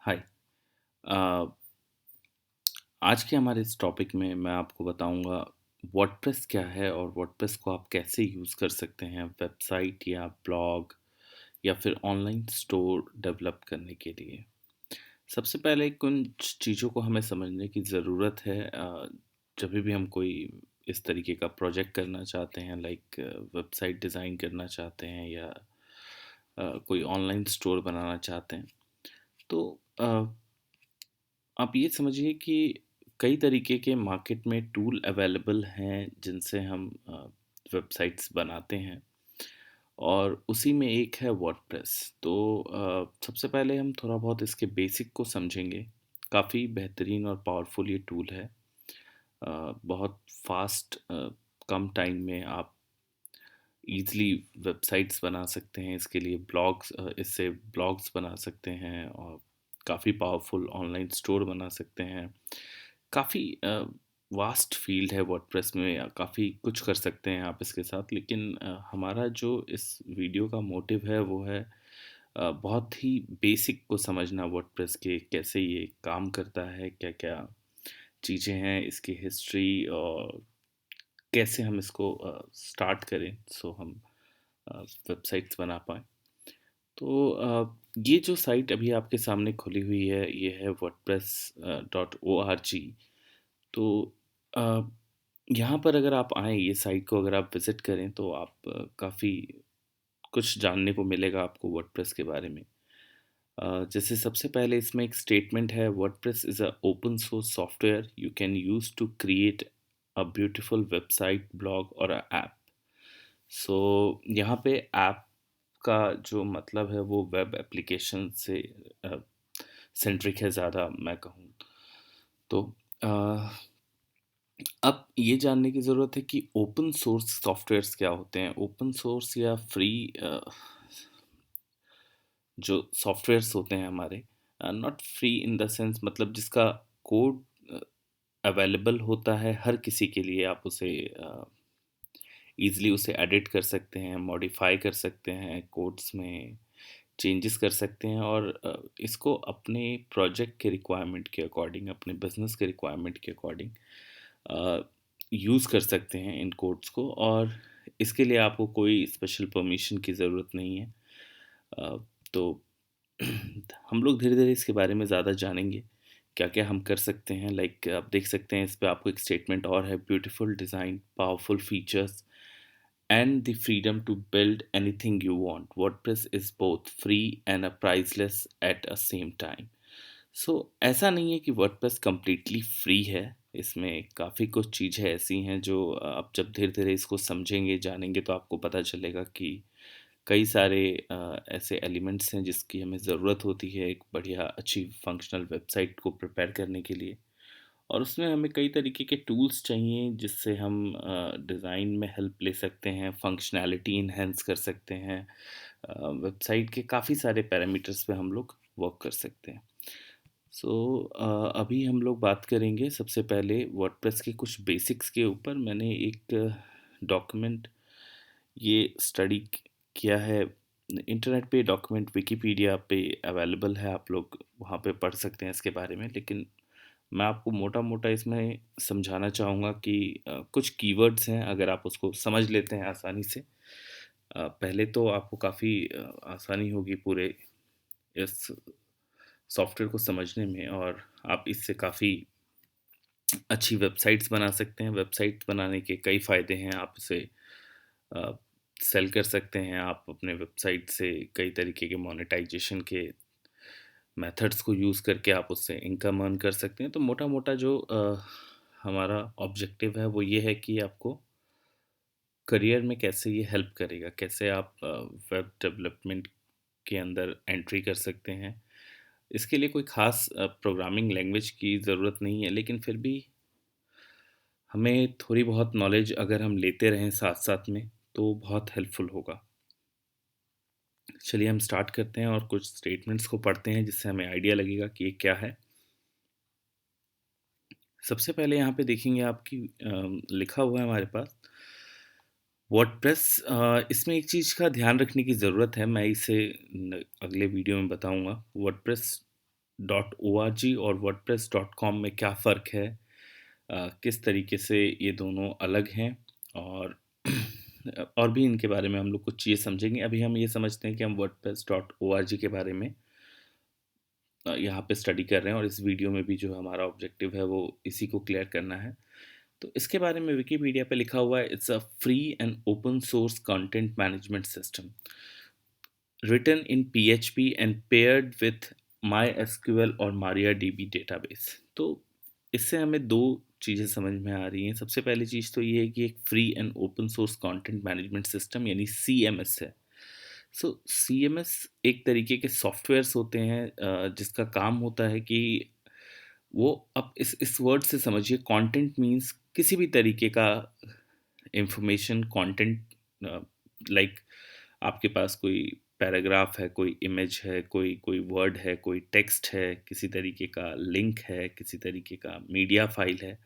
हाय। अ, आज के हमारे इस टॉपिक में मैं आपको बताऊंगा वर्डप्रेस क्या है और वर्डप्रेस को आप कैसे यूज़ कर सकते हैं वेबसाइट या ब्लॉग या फिर ऑनलाइन स्टोर डेवलप करने के लिए। सबसे पहले कुछ चीज़ों को हमें समझने की ज़रूरत है। जब भी हम कोई इस तरीके का प्रोजेक्ट करना चाहते हैं, लाइक वेबसाइट डिज़ाइन करना चाहते हैं या कोई ऑनलाइन स्टोर बनाना चाहते हैं, तो आप ये समझिए कि कई तरीके के मार्केट में टूल अवेलेबल हैं जिनसे हम वेबसाइट्स बनाते हैं, और उसी में एक है वर्डप्रेस। तो सबसे पहले हम थोड़ा बहुत इसके बेसिक को समझेंगे। काफ़ी बेहतरीन और पावरफुल ये टूल है। बहुत फास्ट, कम टाइम में आप ईज़िली वेबसाइट्स बना सकते हैं। इसके लिए ब्लॉग्स, इससे ब्लॉग्स बना सकते हैं और काफ़ी पावरफुल ऑनलाइन स्टोर बना सकते हैं। काफ़ी वास्ट फील्ड है वर्डप्रेस में, काफ़ी कुछ कर सकते हैं आप इसके साथ। लेकिन हमारा जो इस वीडियो का मोटिव है वो है बहुत ही बेसिक को समझना वर्डप्रेस के, कैसे ये काम करता है, क्या-क्या चीज़ें हैं, इसकी हिस्ट्री, और कैसे हम इसको स्टार्ट करें सो हम वेबसाइट्स बना पाएँ। तो ये जो साइट अभी आपके सामने खुली हुई है, ये है वर्डप्रेस .org। तो अ, यहाँ पर अगर आप आएँ, ये साइट को अगर आप विज़िट करें, तो आप काफ़ी कुछ जानने को मिलेगा आपको वर्डप्रेस के बारे में। जैसे सबसे पहले इसमें एक स्टेटमेंट है, WordPress is a open source software you can use to create a beautiful website, blog और अ ऐप। सो यहाँ पे ऐप का जो मतलब है वो वेब एप्लीकेशन से सेंट्रिक है ज़्यादा, मैं कहूँ तो। अ, अब ये जानने की ज़रूरत है कि ओपन सोर्स सॉफ्टवेयर्स क्या होते हैं। ओपन सोर्स या फ्री जो सॉफ्टवेयर्स होते हैं हमारे, not free in the sense, मतलब जिसका कोड अवेलेबल होता है हर किसी के लिए। आप उसे ईज़िली उसे एडिट कर सकते हैं, मॉडिफ़ाई कर सकते हैं, कोड्स में चेंजेस कर सकते हैं, और इसको अपने प्रोजेक्ट के रिक्वायरमेंट के अकॉर्डिंग, अपने बिज़नेस के रिक्वायरमेंट के अकॉर्डिंग यूज़ कर सकते हैं इन कोड्स को। और इसके लिए आपको कोई स्पेशल परमिशन की ज़रूरत नहीं है। अ, तो हम लोग धीरे-धीरे इसके बारे में ज़्यादा जानेंगे, क्या-क्या हम कर सकते हैं। लाइक आप देख सकते हैं इस पे आपको एक स्टेटमेंट और है, beautiful design, powerful features and the freedom to build anything you want. WordPress is both free and a priceless at a same time. सो ऐसा नहीं है कि वर्डप्रेस कम्प्लीटली फ्री है। इसमें काफ़ी कुछ चीज़ें ऐसी हैं जो आप जब धीरे-धीरे इसको समझेंगे, जानेंगे, तो आपको पता चलेगा कि कई सारे ऐसे एलिमेंट्स हैं जिसकी हमें ज़रूरत होती है एक बढ़िया अच्छी फंक्शनल वेबसाइट को प्रिपेयर करने के लिए। और उसमें हमें कई तरीके के टूल्स चाहिए जिससे हम डिज़ाइन में हेल्प ले सकते हैं, फंक्शनैलिटी इन्हेंस कर सकते हैं। वेबसाइट के काफ़ी सारे पैरामीटर्स पे हम लोग वर्क कर सकते हैं। सो अभी हम लोग बात करेंगे सबसे पहले वर्डप्रेस के कुछ बेसिक्स के ऊपर। मैंने एक डॉक्यूमेंट ये स्टडी किया है इंटरनेट पे। डॉक्यूमेंट विकिपीडिया पे अवेलेबल है, आप लोग वहाँ पे पढ़ सकते हैं इसके बारे में। लेकिन मैं आपको मोटा-मोटा इसमें समझाना चाहूँगा कि कुछ कीवर्ड्स हैं, अगर आप उसको समझ लेते हैं आसानी से, पहले तो आपको काफ़ी आसानी होगी पूरे इस सॉफ्टवेयर को समझने में, और आप इससे काफ़ी अच्छी वेबसाइट्स बना सकते हैं। वेबसाइट्स बनाने के कई फ़ायदे हैं। आप इसे अ, सेल कर सकते हैं। आप अपने वेबसाइट से कई तरीके के मोनेटाइजेशन के मेथड्स को यूज़ करके आप उससे इनकम अर्न कर सकते हैं। तो मोटा-मोटा जो हमारा ऑब्जेक्टिव है वो ये है कि आपको करियर में कैसे ये हेल्प करेगा, कैसे आप वेब डेवलपमेंट के अंदर एंट्री कर सकते हैं। इसके लिए कोई ख़ास प्रोग्रामिंग लैंग्वेज की ज़रूरत नहीं है, लेकिन फिर भी हमें थोड़ी बहुत नॉलेज अगर हम लेते रहें साथ-साथ में, तो बहुत हेल्पफुल होगा। चलिए हम स्टार्ट करते हैं और कुछ स्टेटमेंट्स को पढ़ते हैं जिससे हमें आइडिया लगेगा कि ये क्या है। सबसे पहले यहाँ पे देखेंगे आपकी लिखा हुआ है हमारे पास वर्डप्रेस। इसमें एक चीज़ का ध्यान रखने की ज़रूरत है, मैं इसे अगले वीडियो में बताऊंगा। WordPress dot O R G और वर्डप्रेस डॉट कॉम में क्या फ़र्क है, किस तरीके से ये दोनों अलग हैं, और और भी इनके बारे में हम लोग कुछ चीज़ें समझेंगे। अभी हम ये समझते हैं कि हम WordPress dot O R G के बारे में यहाँ पे स्टडी कर रहे हैं, और इस वीडियो में भी जो हमारा ऑब्जेक्टिव है वो इसी को क्लियर करना है। तो इसके बारे में विकिपीडिया पे लिखा हुआ है, it's a free and open source content management system written in PHP and paired with MySQL और MariaDB डेटाबेस। तो इससे हमें दो चीज़ें समझ में आ रही हैं। सबसे पहली चीज़ तो ये है कि एक free and open source content management system यानी CMS है। सो CMS एक तरीके के सॉफ्टवेयर्स होते हैं, जिसका काम होता है कि वो, अब इस वर्ड से समझिए, कंटेंट मीन्स किसी भी तरीके का इंफॉर्मेशन कंटेंट, लाइक आपके पास कोई पैराग्राफ है, कोई इमेज है, कोई कोई वर्ड है, कोई टेक्स्ट है, किसी तरीके का लिंक है, किसी तरीके का मीडिया फाइल है।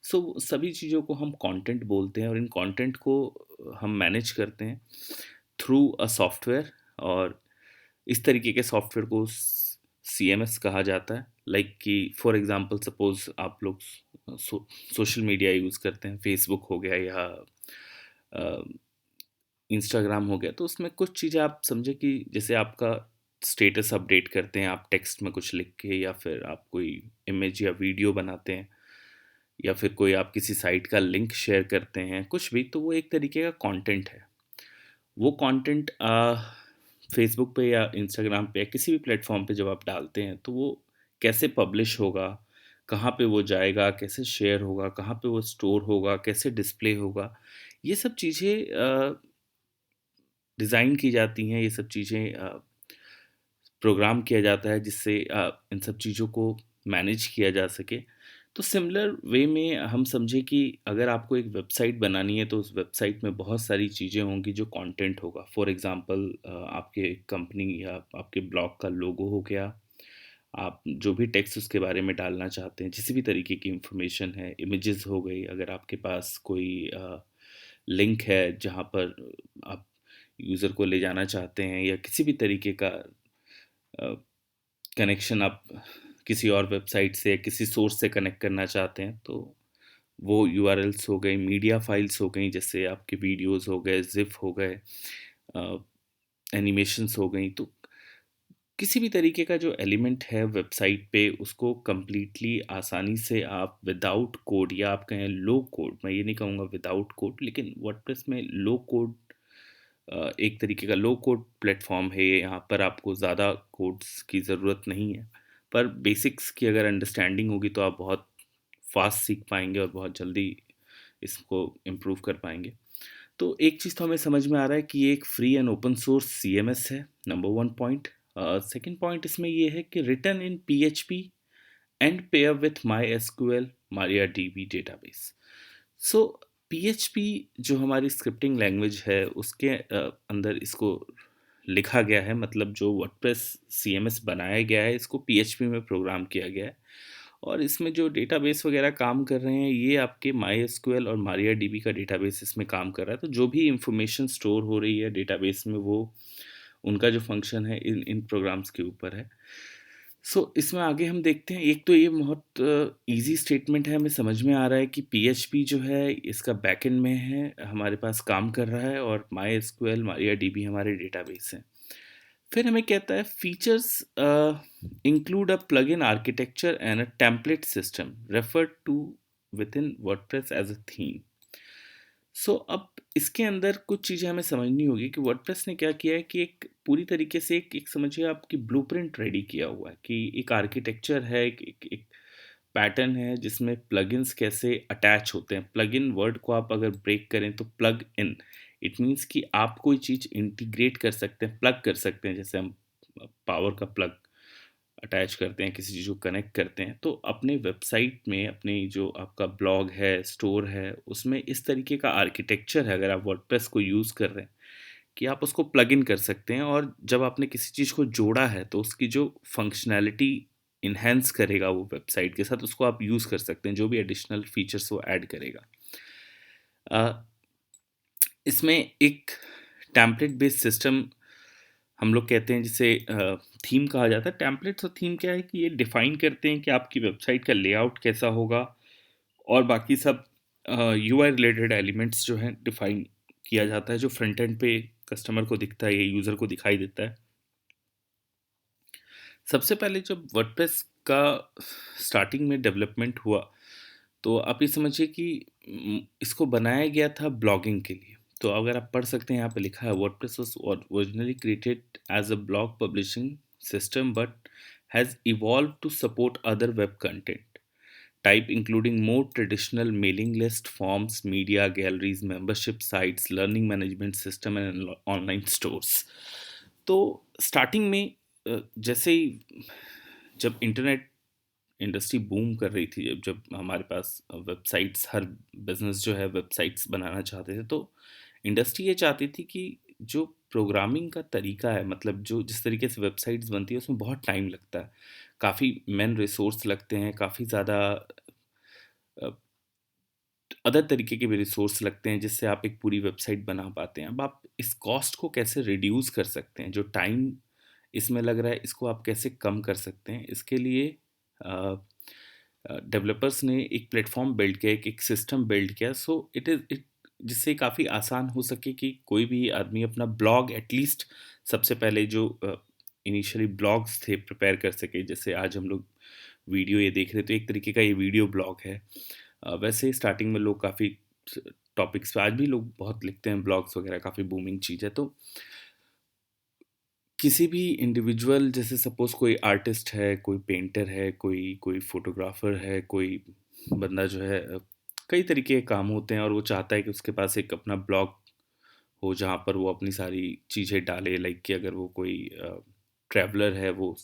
सो सभी चीज़ों को हम कंटेंट बोलते हैं, और इन कंटेंट को हम मैनेज करते हैं थ्रू अ सॉफ्टवेयर, और इस तरीके के सॉफ्टवेयर को CMS कहा जाता है। लाइक कि फॉर एग्जांपल सपोज आप लोग सोशल मीडिया यूज़ करते हैं, फेसबुक हो गया या इंस्टाग्राम हो गया, तो उसमें कुछ चीज़ें आप समझे कि जैसे आपका स्टेटस अपडेट करते हैं आप टेक्स्ट में कुछ लिख के, या फिर आप कोई इमेज या वीडियो बनाते हैं, या फिर कोई आप किसी साइट का लिंक शेयर करते हैं, कुछ भी, तो वो एक तरीके का कंटेंट है। वो कंटेंट फेसबुक पे या इंस्टाग्राम पे या किसी भी प्लेटफॉर्म पे जब आप डालते हैं, तो वो कैसे पब्लिश होगा, कहाँ पे वो जाएगा, कैसे शेयर होगा, कहाँ पे वो स्टोर होगा, कैसे डिस्प्ले होगा, ये सब चीज़ें डिज़ाइन की जाती हैं, ये सब चीज़ें प्रोग्राम किया जाता है, जिससे इन सब चीज़ों को मैनेज किया जा सके। तो सिमिलर वे में हम समझे कि अगर आपको एक वेबसाइट बनानी है, तो उस वेबसाइट में बहुत सारी चीज़ें होंगी जो कंटेंट होगा। फॉर एग्ज़ाम्पल आपके कंपनी या आपके ब्लॉग का लोगो हो गया, आप जो भी टेक्स्ट उसके बारे में डालना चाहते हैं, जिस भी तरीके की इंफॉर्मेशन है, इमेजेस हो गई, अगर आपके पास कोई लिंक है जहाँ पर आप यूज़र को ले जाना चाहते हैं, या किसी भी तरीके का कनेक्शन आप किसी और वेबसाइट से किसी सोर्स से कनेक्ट करना चाहते हैं, तो वो यूआरएल्स हो गई, मीडिया फाइल्स हो गई, जैसे आपके वीडियोस हो गए, जिफ हो गए, एनिमेशंस हो गई, तो किसी भी तरीके का जो एलिमेंट है वेबसाइट पे, उसको कंप्लीटली आसानी से आप विदाउट कोड, या आप कहें लो कोड, मैं ये नहीं कहूँगा विदाउट कोड, लेकिन वर्डप्रेस में लो कोड एक तरीके का लो कोड प्लेटफॉर्म है ये। यहाँ पर आपको ज़्यादा कोड्स की ज़रूरत नहीं है, पर बेसिक्स की अगर अंडरस्टैंडिंग होगी तो आप बहुत फास्ट सीख पाएंगे और बहुत जल्दी इसको इम्प्रूव कर पाएंगे। तो एक चीज़ तो हमें समझ में आ रहा है कि ये एक free and open source CMS है, number one point. Second point इसमें ये है कि written in PHP and pair with MySQL MariaDB database. So PHP जो हमारी स्क्रिप्टिंग लैंग्वेज है, उसके अंदर इसको लिखा गया है, मतलब जो वर्डप्रेस CMS बनाया गया है, इसको PHP में प्रोग्राम किया गया है, और इसमें जो डेटाबेस वगैरह काम कर रहे हैं, ये आपके MySQL और MariaDB का डेटाबेस इसमें काम कर रहा है। तो जो भी इंफॉर्मेशन स्टोर हो रही है डेटाबेस में, वो उनका जो फंक्शन है इन इन प्रोग्राम्स के ऊपर है। सो इसमें आगे हम देखते हैं, एक तो ये बहुत इजी स्टेटमेंट है, हमें समझ में आ रहा है कि PHP जो है इसका बैकएंड में है, हमारे पास काम कर रहा है, और MySQL MariaDB हमारे डेटाबेस हैं। फिर हमें कहता है features include a plugin architecture and a template system refer to within WordPress as a theme. So अब इसके अंदर कुछ चीज़ें हमें समझनी होगी कि वर्डप्रेस ने क्या किया है कि एक पूरी तरीके से एक समझिए आपकी ब्लूप्रिंट रेडी किया हुआ है, कि एक आर्किटेक्चर है, एक पैटर्न है जिसमें प्लगइन्स कैसे अटैच होते हैं। प्लगइन वर्ड को आप अगर ब्रेक करें तो प्लग इन, इट मीन्स कि आप कोई चीज़ इंटीग्रेट कर सकते हैं, प्लग कर सकते हैं, जैसे हम पावर का प्लग अटैच करते हैं, किसी चीज़ को कनेक्ट करते हैं। तो अपने वेबसाइट में, अपने जो आपका ब्लॉग है, स्टोर है, उसमें इस तरीके का आर्किटेक्चर है, अगर आप वर्डप्रेस को यूज़ कर रहे हैं, कि आप उसको प्लग इन कर सकते हैं, और जब आपने किसी चीज़ को जोड़ा है तो उसकी जो फंक्शनैलिटी इन्हेंस करेगा वो वेबसाइट के साथ, उसको आप यूज़ कर सकते हैं, जो भी एडिशनल फीचर्स वो ऐड करेगा। अ, इसमें एक टेम्पलेट बेस्ड सिस्टम हम लोग कहते हैं जिसे थीम कहा जाता है। टेम्पलेट्स और थीम क्या है कि ये डिफाइन करते हैं कि आपकी वेबसाइट का लेआउट कैसा होगा, और बाकी सब यूआई रिलेटेड एलिमेंट्स जो हैं डिफाइन किया जाता है, जो फ्रंट एंड पे कस्टमर को दिखता है या यूज़र को दिखाई देता है। सबसे पहले जब वर्डप्रेस का स्टार्टिंग में डेवलपमेंट हुआ, तो आप ये समझिए कि इसको बनाया गया था ब्लॉगिंग के लिए। तो अगर आप पढ़ सकते हैं, यहाँ पे लिखा है WordPress was originally created as a blog publishing system but has evolve to support other web content type including more traditional mailing list forms, media galleries, membership sites, learning management system and online stores. तो starting में जैसे ही जब internet industry boom कर रही थी, जब जब हमारे पास वेबसाइट्स, हर बिजनेस जो है वेबसाइट्स बनाना चाहते थे, तो इंडस्ट्री ये चाहती थी कि जो प्रोग्रामिंग का तरीका है, मतलब जो जिस तरीके से वेबसाइट्स बनती है उसमें बहुत टाइम लगता है, काफ़ी मैन रिसोर्स लगते हैं, काफ़ी ज़्यादा अदर तरीके के भी रिसोर्स लगते हैं जिससे आप एक पूरी वेबसाइट बना पाते हैं। अब आप इस कॉस्ट को कैसे रिड्यूस कर सकते हैं, जो टाइम इसमें लग रहा है इसको आप कैसे कम कर सकते हैं, इसके लिए डेवलपर्स ने एक प्लेटफॉर्म बिल्ड किया, एक सिस्टम बिल्ड किया, सो इट जिससे काफ़ी आसान हो सके कि कोई भी आदमी अपना ब्लॉग एटलीस्ट सबसे पहले जो इनिशियली ब्लॉग्स थे प्रिपेयर कर सके। जैसे आज हम लोग वीडियो ये देख रहे, तो एक तरीके का ये वीडियो ब्लॉग है। वैसे स्टार्टिंग में लोग काफ़ी टॉपिक्स पे आज भी लोग बहुत लिखते हैं, ब्लॉग्स वगैरह काफ़ी बूमिंग चीज़ है। तो किसी भी इंडिविजुअल, जैसे सपोज कोई आर्टिस्ट है, कोई पेंटर है, कोई कोई फोटोग्राफर है, कोई बंदा जो है कई तरीके के काम होते हैं, और वो चाहता है कि उसके पास एक अपना ब्लॉग हो जहाँ पर वो अपनी सारी चीज़ें डाले। लाइक कि अगर वो कोई ट्रैवलर है, वो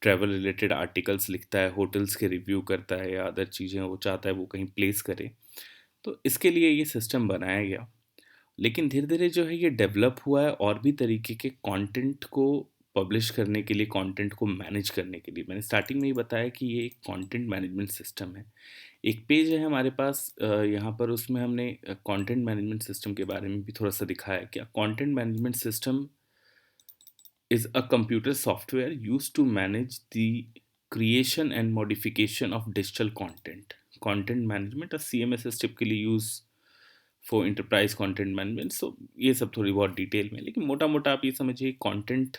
ट्रैवल रिलेटेड आर्टिकल्स लिखता है, होटल्स के रिव्यू करता है या अदर चीज़ें वो चाहता है वो कहीं प्लेस करे, तो इसके लिए ये सिस्टम बनाया गया। लेकिन धीरे-धीरे जो है ये डेवलप हुआ है और भी तरीके के कंटेंट को पब्लिश करने के लिए, कंटेंट को मैनेज करने के लिए। मैंने स्टार्टिंग में ही बताया कि ये एक कंटेंट मैनेजमेंट सिस्टम है। एक पेज है हमारे पास यहाँ पर, उसमें हमने कंटेंट मैनेजमेंट सिस्टम के बारे में भी थोड़ा-सा दिखाया है। क्या content management system is a computer software used to manage the creation and modification of digital content. Content management, a CMS is typically used for enterprise content management. So ये सब थोड़ी बहुत डिटेल में, लेकिन मोटा मोटा आप ये समझिए कंटेंट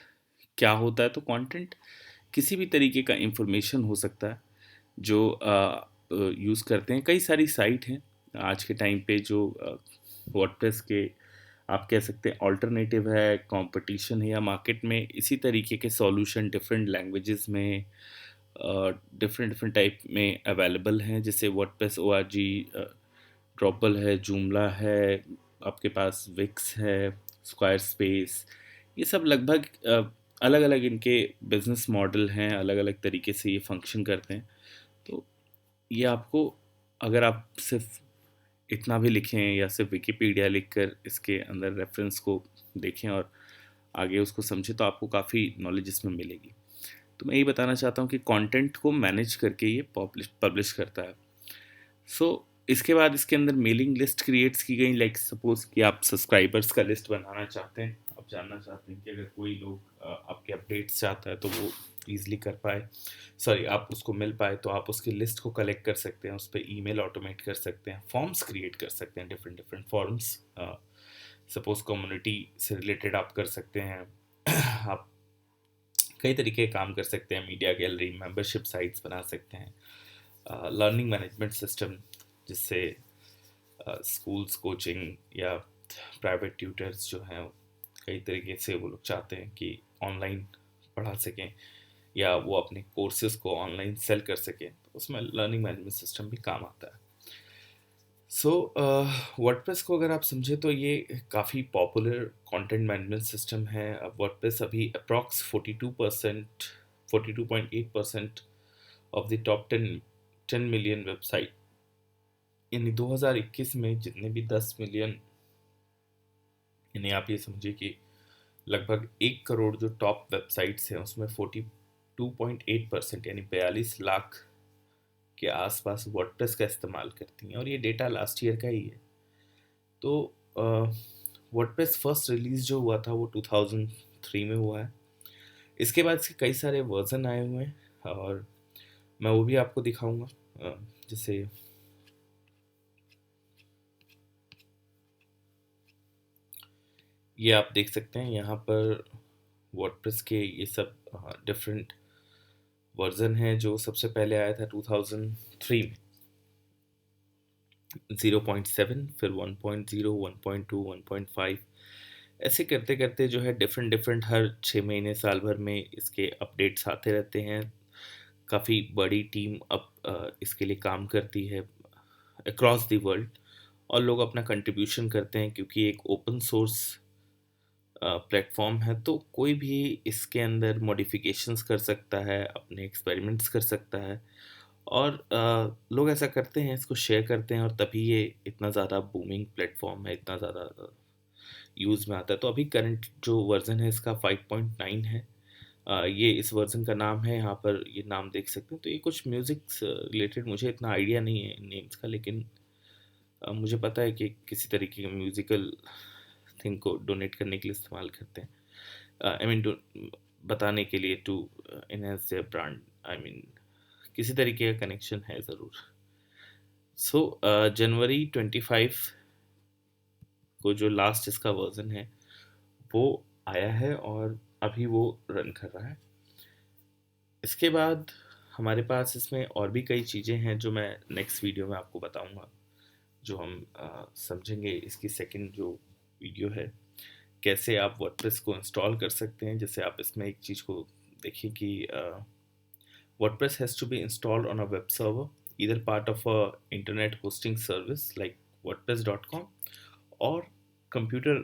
क्या होता है। तो कंटेंट किसी भी तरीके का इंफॉर्मेशन हो सकता है जो यूज़ करते हैं। कई सारी साइट हैं आज के टाइम पे जो वर्डप्रेस के आप कह सकते हैं ऑल्टरनेटिव है, कंपटीशन है, या मार्केट में इसी तरीके के सॉल्यूशन डिफरेंट लैंग्वेजेस में डिफरेंट डिफरेंट टाइप में अवेलेबल हैं। जैसे वर्डप्रेस ओआरजी, ड्रॉपल है, जूमला है, आपके पास विक्स है, स्क्वायर स्पेस, ये सब लगभग अलग अलग इनके बिजनेस मॉडल हैं, अलग अलग तरीके से ये फंक्शन करते हैं। तो ये आपको, अगर आप सिर्फ इतना भी लिखें या सिर्फ विकिपीडिया लिखकर इसके अंदर रेफरेंस को देखें और आगे उसको समझें, तो आपको काफ़ी नॉलेज इसमें मिलेगी। तो मैं यही बताना चाहता हूँ कि कंटेंट को मैनेज करके ये पब्लिश पब्लिश करता है। इसके बाद इसके अंदर मेलिंग लिस्ट क्रिएट्स की गई। लाइक सपोज कि आप सब्सक्राइबर्स का लिस्ट बनाना चाहते हैं, आप जानना चाहते हैं कि अगर कोई लोग आपके अपडेट्स चाहता है तो वो ईजिली कर पाए, सॉरी आप उसको मिल पाए, तो आप उसकी लिस्ट को कलेक्ट कर सकते हैं, उस पर ईमेल ऑटोमेट कर सकते हैं, फॉर्म्स क्रिएट कर सकते हैं, different different forms. Suppose community से रिलेटेड आप कर सकते हैं। आप कई तरीके के काम कर सकते हैं, मीडिया गैलरी, मेंबरशिप साइट्स बना सकते हैं, लर्निंग मैनेजमेंट सिस्टम जिससे स्कूल्स, कोचिंग या प्राइवेट ट्यूटर्स जो हैं कई तरीके से वो लोग चाहते हैं कि ऑनलाइन पढ़ा सकें या वो अपने कोर्सेज को ऑनलाइन सेल कर सकें, तो उसमें लर्निंग मैनेजमेंट सिस्टम भी काम आता है। वर्डप्रेस को अगर आप समझे तो ये काफ़ी पॉपुलर कंटेंट मैनेजमेंट सिस्टम है। अब वर्डप्रेस अभी approx 42%, 42.8% of the top 10 million website, यानी 2021 में जितने भी 10 मिलियन, यानी आप ये समझिए कि लगभग 1 करोड़ जो टॉप वेबसाइट्स हैं उसमें 42.8% यानी 42 लाख के आसपास वर्डप्रेस का इस्तेमाल करती हैं, और ये डेटा लास्ट ईयर का ही है। तो वर्डप्रेस फर्स्ट रिलीज जो हुआ था वो 2003 में हुआ है। इसके बाद इसके कई सारे वर्जन आए हुए हैं और मैं वो भी आपको दिखाऊंगा। जैसे ये आप देख सकते हैं यहाँ पर वर्डप्रेस के ये सब डिफरेंट वर्जन है। जो सबसे पहले आया था 2003 में 0.7, फिर 1.0, 1.2, 1.5, ऐसे करते करते जो है डिफरेंट डिफरेंट हर 6 महीने साल भर में इसके अपडेट्स आते रहते हैं। काफ़ी बड़ी टीम अब इसके लिए काम करती है अक्रॉस द वर्ल्ड, और लोग अपना कंट्रीब्यूशन करते हैं क्योंकि एक ओपन सोर्स प्लेटफॉर्म है, तो कोई भी इसके अंदर मॉडिफिकेशंस कर सकता है, अपने एक्सपेरिमेंट्स कर सकता है, और लोग ऐसा करते हैं, इसको शेयर करते हैं, और तभी ये इतना ज़्यादा बूमिंग प्लेटफॉर्म है, इतना ज़्यादा यूज़ में आता है। तो अभी करंट जो वर्ज़न है इसका 5.9 है। ये इस वर्ज़न का नाम है, यहाँ पर ये नाम देख सकते हैं। तो ये कुछ म्यूज़िक रिलेटेड, मुझे इतना आइडिया नहीं है नेम्स का, लेकिन मुझे पता है कि किसी तरीके का म्यूज़िकल थिंग को डोनेट करने के लिए इस्तेमाल करते हैं। आई मीन बताने के लिए, to enhance their brand, I mean किसी तरीके का कनेक्शन है ज़रूर। सो जनवरी 25 को जो लास्ट इसका वर्जन है वो आया है और अभी वो रन कर रहा है। इसके बाद हमारे पास इसमें और भी कई चीज़ें हैं जो मैं नेक्स्ट वीडियो में आपको बताऊंगा, जो हम समझेंगे। इसकी सेकंड जो वीडियो है, कैसे आप वर्डप्रेस को इंस्टॉल कर सकते हैं। जैसे आप इसमें एक चीज़ को देखिए कि WordPress has to be installed on a web server, either part of a internet hosting service like WordPress.com, or computer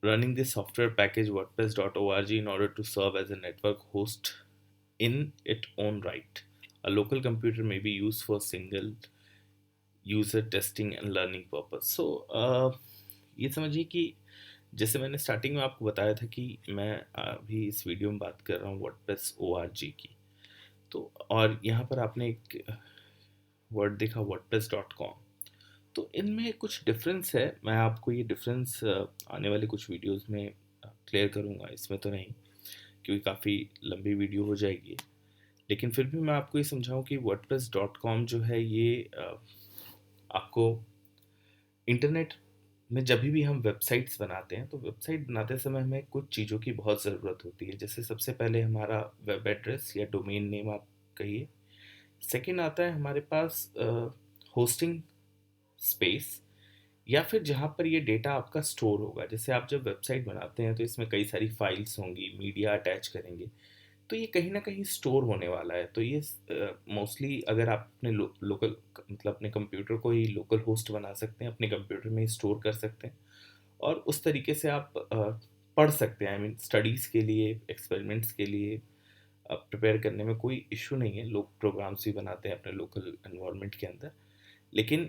running the software package WordPress.org in order to serve as a network host in its own right. A local computer may be used for single user testing and learning purpose. So ये समझिए कि जैसे मैंने starting में आपको बताया था कि मैं अभी इस वीडियो में बात कर रहा हूँ WordPress ORG की। तो और यहाँ पर आपने एक वर्ड देखा WordPress.com, तो इनमें कुछ डिफरेंस है। मैं आपको ये डिफरेंस आने वाले कुछ वीडियोस में क्लियर करूँगा, इसमें तो नहीं क्योंकि काफ़ी लंबी वीडियो हो जाएगी। लेकिन फिर भी मैं आपको ये समझाऊँ कि WordPress.com जो है ये आपको इंटरनेट में जब भी हम वेबसाइट्स बनाते हैं, तो वेबसाइट बनाते समय हमें कुछ चीज़ों की बहुत ज़रूरत होती है। जैसे सबसे पहले हमारा वेब एड्रेस या डोमेन नेम आप कहिए। सेकंड आता है हमारे पास होस्टिंग स्पेस, या फिर जहाँ पर ये डेटा आपका स्टोर होगा। जैसे आप जब वेबसाइट बनाते हैं तो इसमें कई सारी फाइल्स होंगी, मीडिया अटैच करेंगे, तो ये कहीं ना कहीं स्टोर होने वाला है। तो ये मोस्टली अगर आप अपने लोकल मतलब अपने कंप्यूटर को ही लोकल होस्ट बना सकते हैं, अपने कंप्यूटर में ही स्टोर कर सकते हैं, और उस तरीके से आप पढ़ सकते हैं। आई मीन स्टडीज़ के लिए, एक्सपेरिमेंट्स के लिए प्रिपेयर करने में कोई इशू नहीं है। लोग प्रोग्राम्स भी बनाते हैं अपने लोकल एनवायरनमेंट के अंदर। लेकिन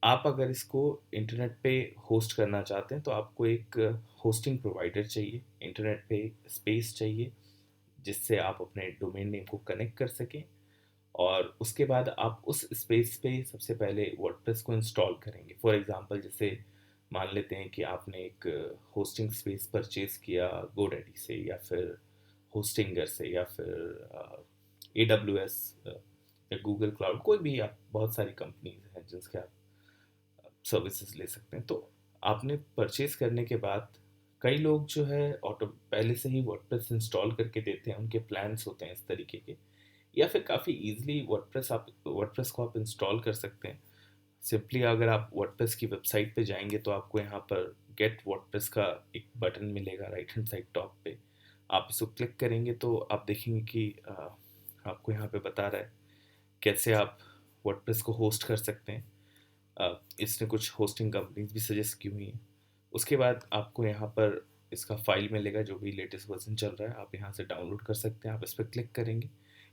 आप अगर इसको इंटरनेट पे होस्ट करना चाहते हैं तो आपको एक होस्टिंग प्रोवाइडर चाहिए, इंटरनेट पे स्पेस चाहिए जिससे आप अपने डोमेन नेम को कनेक्ट कर सकें, और उसके बाद आप उस स्पेस पे सबसे पहले वर्डप्रेस को इंस्टॉल करेंगे। फॉर एग्जांपल जैसे मान लेते हैं कि आपने एक होस्टिंग स्पेस परचेज किया गोडैडी से, या फिर होस्टिंगर से, या फिर AWS या गूगल क्लाउड, कोई भी, आप बहुत सारी कंपनीज हैं जिनके आप सर्विसेज ले सकते हैं। तो आपने परचेज करने के बाद कई लोग जो है ऑटो पहले से ही वर्डप्रेस इंस्टॉल करके देते हैं, उनके प्लान्स होते हैं इस तरीके के, या फिर काफ़ी इजीली वर्डप्रेस को आप इंस्टॉल कर सकते हैं। सिंपली अगर आप वर्डप्रेस की वेबसाइट पे जाएंगे तो आपको यहाँ पर गेट वर्डप्रेस का एक बटन मिलेगा राइट हैंड साइड टॉप पे। आप इसको क्लिक करेंगे तो आप देखेंगे कि आपको यहाँ पे बता रहा है कैसे आप वर्डप्रेस को होस्ट कर सकते हैं। इसने कुछ होस्टिंग कंपनीज भी सजेस्ट की हुई हैं। उसके बाद आपको यहाँ पर इसका फाइल मिलेगा, जो भी लेटेस्ट वर्जन चल रहा है आप यहाँ से डाउनलोड कर सकते हैं। आप इस पर क्लिक करेंगे,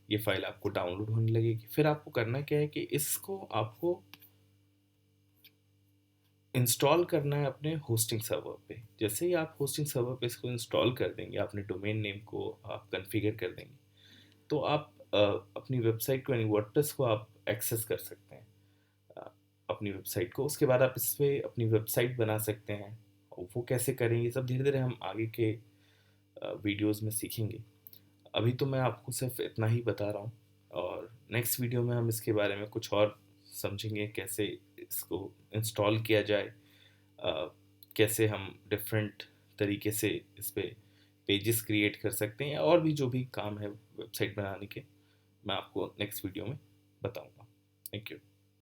ये फाइल आपको डाउनलोड होने लगेगी। फिर आपको करना क्या है कि इसको आपको इंस्टॉल करना है अपने होस्टिंग सर्वर पे। जैसे ही आप होस्टिंग सर्वर पे इसको इंस्टॉल कर देंगे, अपने डोमेन नेम को आप कॉन्फ़िगर कर देंगे, तो आप अपनी वेबसाइट को यानी वर्डप्रेस को आप एक्सेस कर सकते हैं, अ, अपनी वेबसाइट को। उसके बाद आप इस पे अपनी वेबसाइट बना सकते हैं, वो कैसे करें, ये सब धीरे-धीरे हम आगे के वीडियोज़ में सीखेंगे। अभी तो मैं आपको सिर्फ़ इतना ही बता रहा हूँ, और नेक्स्ट वीडियो में हम इसके बारे में कुछ और समझेंगे, कैसे इसको इंस्टॉल किया जाए, कैसे हम डिफरेंट तरीके से इस पे पेजेस क्रिएट कर सकते हैं, और भी जो भी काम है वेबसाइट बनाने के, मैं आपको नेक्स्ट वीडियो में बताऊँगा। Thank you.